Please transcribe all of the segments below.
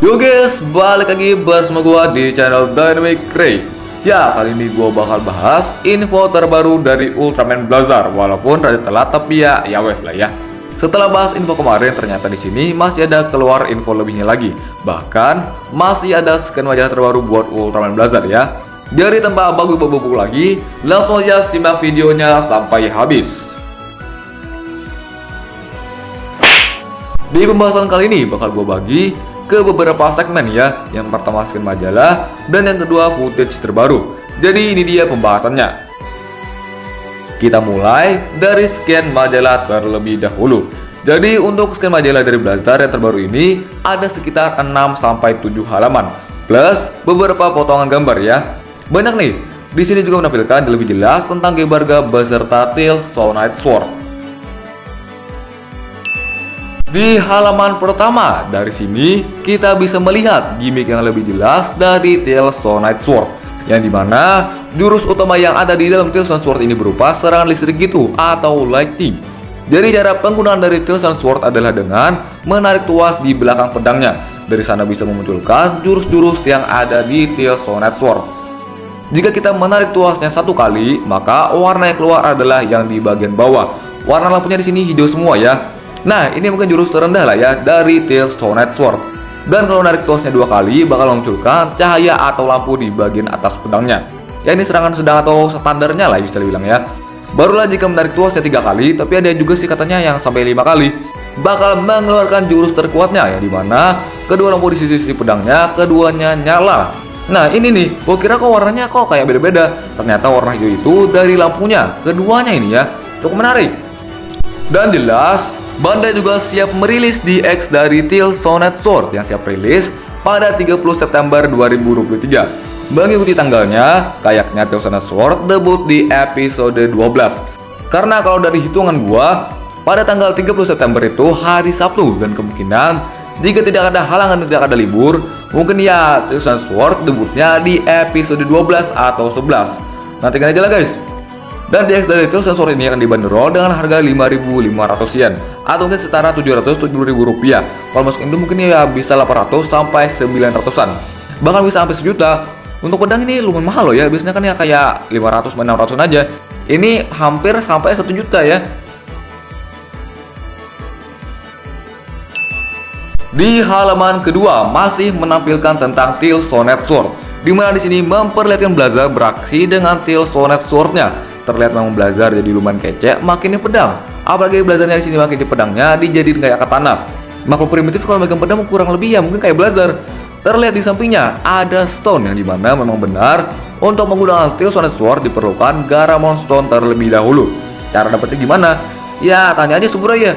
Yo guys, balik lagi bersama gua di channel Dynamic Ray. Ya, kali ini gua bakal bahas info terbaru dari Ultraman Blazar. Walaupun rada telat, tapi ya wes lah ya. Setelah bahas info kemarin, ternyata di sini masih ada keluar info lebihnya lagi. Bahkan masih ada scan wajah terbaru buat Ultraman Blazar ya. Dari tanpa bagus-bagus lagi, langsung aja simak videonya sampai habis. Di pembahasan kali ini bakal gua bagi ke beberapa segmen ya. Yang pertama scan majalah dan yang kedua footage terbaru. Jadi ini dia pembahasannya. Kita mulai dari scan majalah terlebih dahulu. Jadi untuk scan majalah dari Blazar yang terbaru ini ada sekitar 6-7 halaman plus beberapa potongan gambar ya. Banyak nih. Di sini juga menampilkan lebih jelas tentang Gebarga beserta Tails Soul Knight Sword. Di halaman pertama, dari sini kita bisa melihat gimmick yang lebih jelas dari Tails Soul Knight Sword, yang dimana jurus utama yang ada di dalam Tails Sword ini berupa serangan listrik gitu atau lightning. Jadi cara penggunaan dari Tails Sword adalah dengan menarik tuas di belakang pedangnya. Dari sana bisa memunculkan jurus-jurus yang ada di Tails Soul Knight Sword. Jika kita menarik tuasnya satu kali, maka warna yang keluar adalah yang di bagian bawah. Warna lampunya di sini hijau semua ya. Nah, ini mungkin jurus terendah lah ya dari Tails Soul Knight Sword. Dan kalau narik tuasnya 2 kali bakal memunculkan cahaya atau lampu di bagian atas pedangnya. Ya ini serangan sedang atau standarnya lah bisa dibilang ya. Barulah jika menarik tuasnya 3 kali, tapi ada juga sih katanya yang sampai 5 kali bakal mengeluarkan jurus terkuatnya, yang dimana kedua lampu di sisi-sisi pedangnya keduanya nyala. Nah ini nih, gua kira kok warnanya kok kayak beda-beda. Ternyata warna hijau itu dari lampunya keduanya ini ya. Cukup menarik. Dan jelas Bandai juga siap merilis DX dari Tails Soul Knight Sword yang siap rilis pada 30 September 2023. Mengikuti tanggalnya, kayaknya Tails Soul Knight Sword debut di episode 12. Karena kalau dari hitungan gua, pada tanggal 30 September itu hari Sabtu, dan kemungkinan jika tidak ada halangan dan tidak ada libur, mungkin ya Tails Soul Knight Sword debutnya di episode 12 atau 11. Nantikan aja lah guys. Dan DX dari Tails Sword ini akan dibanderol dengan harga 5.500 yen atau mungkin setara 770.000 rupiah. Kalau masuk Indo mungkin ya bisa 800 sampai 900-an, bahkan bisa sampai sejuta. Untuk pedang ini lumayan mahal loh ya, biasanya kan ya kayak 500-600an aja. Ini hampir sampai 1 juta ya. Di halaman kedua masih menampilkan tentang Tails Soul Knight Sword, dimana di sini memperlihatkan Blazar beraksi dengan Tails Soul Knight Sword-nya. Terlihat memang Blazar jadi lumayan kece makin pedang. Apalagi Blazarnya di sini makin pedangnya dijadiin kayak katana. Makhluk primitif kalau megang pedang kurang lebih ya mungkin kayak Blazar. Terlihat di sampingnya ada stone yang dimana memang benar untuk menggunakan Tails Soul Knight Sword diperlukan Garamon Stone terlebih dahulu. Cara dapetnya gimana? Ya tanya aja Suburaya.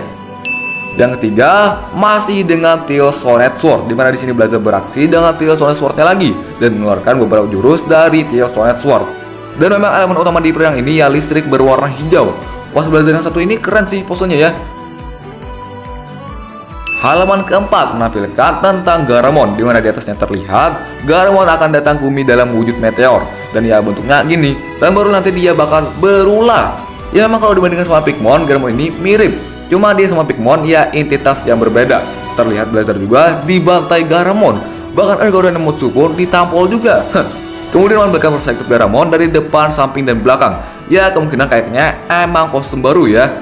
Yang ketiga masih dengan Tails Soul Knight Sword, dimana di sini Blazar beraksi dengan Tails Soul Knight Sword-nya lagi dan mengeluarkan beberapa jurus dari Tails Soul Knight Sword. Dan memang elemen utama di pedang ini ya listrik berwarna hijau. Wah, Blazar yang satu ini keren sih posenya ya. Halaman keempat menampilkan tentang Garamon, dimana di atasnya terlihat Garamon akan datang ke bumi dalam wujud meteor. Dan ya bentuknya gini, dan baru nanti dia bakal berulah. Ya memang kalau dibandingkan sama Pigmon, Garamon ini mirip. Cuma dia sama Pigmon ya entitas yang berbeda. Terlihat Blazar juga dibantai Garamon. Bahkan Ergoran Nemotsu pun ditampol juga. Kemudian menampilkan perspektif Garamon dari depan, samping, dan belakang. Ya kemungkinan kayaknya emang kostum baru ya.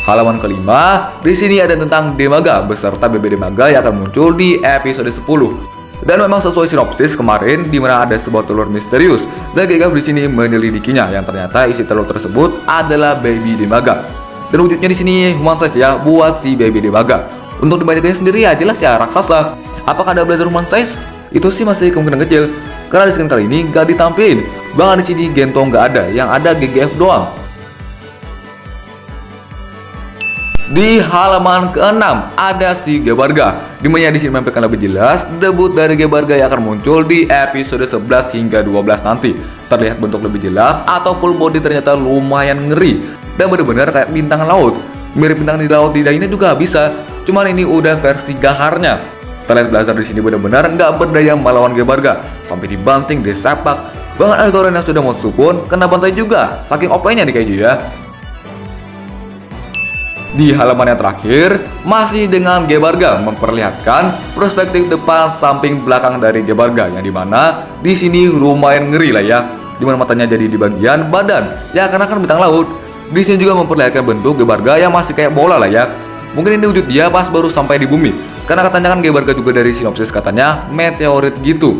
Halaman kelima, di sini ada tentang Demaga beserta BB Demaga yang akan muncul di episode 10. Dan memang sesuai sinopsis kemarin, di mana ada sebuah telur misterius dan Gigaf di sini menyelidikinya, yang ternyata isi telur tersebut adalah baby Demaga. Dan wujudnya di sini human size ya buat si baby Demaga. Untuk Demaganya sendiri ya jelas ya raksasa. Apakah ada Blazar human size? Itu sih masih kemungkinan kecil, karena di scan kali ini gak ditampilin. Bahkan di sini Gento nggak ada, yang ada GGF doang. Di halaman ke-6 ada si Gebarga, dimana di sini menampilkan lebih jelas debut dari Gebarga yang akan muncul di episode 11 hingga 12 nanti. Terlihat bentuk lebih jelas atau full body ternyata lumayan ngeri dan bener-bener kayak bintang laut. Mirip bintang di laut di Daina juga bisa, cuman ini udah versi gaharnya. Terlihat Blazar di sini benar-benar nggak berdaya melawan Gebarga, sampai dibanting, disepak. Bahkan Algoran yang sudah Motsu pun kena bantai juga, saking OP-nya nih kayaknya ya. Di halaman yang terakhir, masih dengan Gebarga memperlihatkan perspektif depan samping belakang dari Gebarga, yang dimana di sini lumayan ngeri lah ya, dimana matanya jadi di bagian badan, ya karena kan bintang laut. Di sini juga memperlihatkan bentuk Gebarga yang masih kayak bola lah ya. Mungkin ini wujud dia pas baru sampai di bumi, karena katanya kan Gebarga juga dari sinopsis katanya meteorit gitu.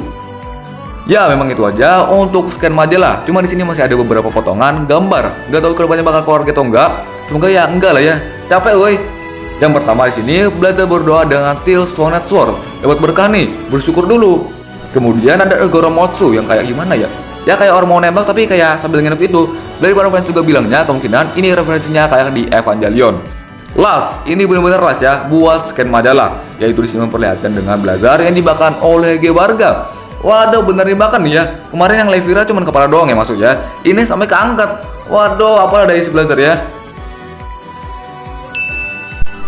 Ya memang itu aja untuk scan majalah. Cuma di sini masih ada beberapa potongan gambar. Gak tahu kedepannya bakal keluar atau enggak. Semoga ya enggak lah ya. Capek woi. Yang pertama di sini belajar berdoa dengan Teal Sonnet Sword. Dapat berkah nih, bersyukur dulu. Kemudian ada Egoromotsu yang kayak gimana ya? Ya kayak orang mau nembak tapi kayak sambil nginep itu. Dari para fans juga bilangnya kemungkinan ini referensinya kayak di Evangelion. Last, ini benar-benar last ya buat scan majalah. Yaitu di sini memperlihatkan dengan Blazar yang dibakar oleh Gebarga. Waduh, bener dimakan nih ya. Kemarin yang Levira cuma kepala doang ya masuk ya. Ini sampai keangkat. Waduh, apa ada isi Blazar ya.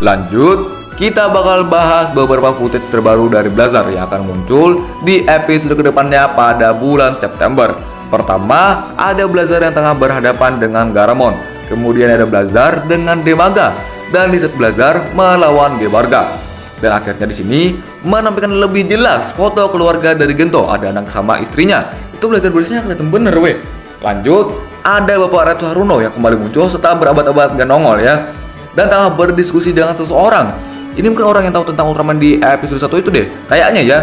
Lanjut, kita bakal bahas beberapa footage terbaru dari Blazar yang akan muncul di episode kedepannya pada bulan September. Pertama, ada Blazar yang tengah berhadapan dengan Garamon. Kemudian ada Blazar dengan Demaga. Dan di set Blazar melawan Gebarga. Dan akhirnya di sini menampilkan lebih jelas foto keluarga dari Gento, ada anak sama istrinya. Itu Blazar berisnya kelihatan bener weh. Lanjut, ada Bapak Retsu Haruno yang kembali muncul setelah berabad-abad gak nongol ya. Dan tengah berdiskusi dengan seseorang. Ini mungkin orang yang tahu tentang Ultraman di episode 1 itu deh. Kayaknya ya.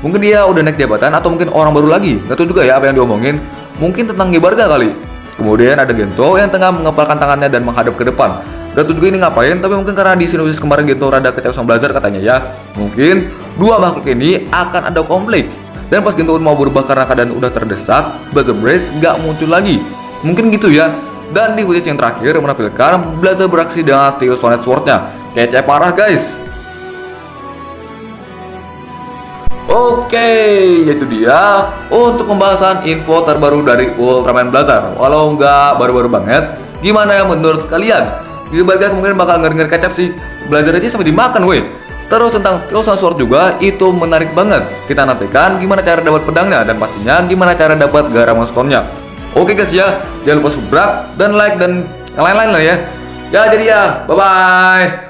Mungkin dia udah naik jabatan atau mungkin orang baru lagi. Gak tahu juga ya apa yang diomongin. Mungkin tentang Gebarga kali. Kemudian ada Gento yang tengah mengepalkan tangannya dan menghadap ke depan. Gak tahu juga ini ngapain, tapi mungkin karena di sinopsis kemarin Gento rada kecewa sama Blazar katanya ya. Mungkin dua makhluk ini akan ada konflik. Dan pas Gento mau berubah karena keadaan udah terdesak, Blazar Brace gak muncul lagi. Mungkin gitu ya. Dan di footage yang terakhir menampilkan Blazar beraksi dengan Teal Sonnet Sword-nya. Kece parah guys. Oke, itu dia untuk pembahasan info terbaru dari Ultraman Blazar. Walau nggak baru-baru banget, gimana ya menurut kalian? Gebarga mungkin bakal ngeri-ngeri kecap sih. Blazar aja sampai dimakan weh. Terus tentang Teal Sonnet Sword juga itu menarik banget. Kita nantikan gimana cara dapat pedangnya dan pastinya gimana cara dapat Garamon Stone-nya. Oke guys ya, jangan lupa subscribe dan like dan yang lain-lain lah ya. Ya jadi ya, bye-bye.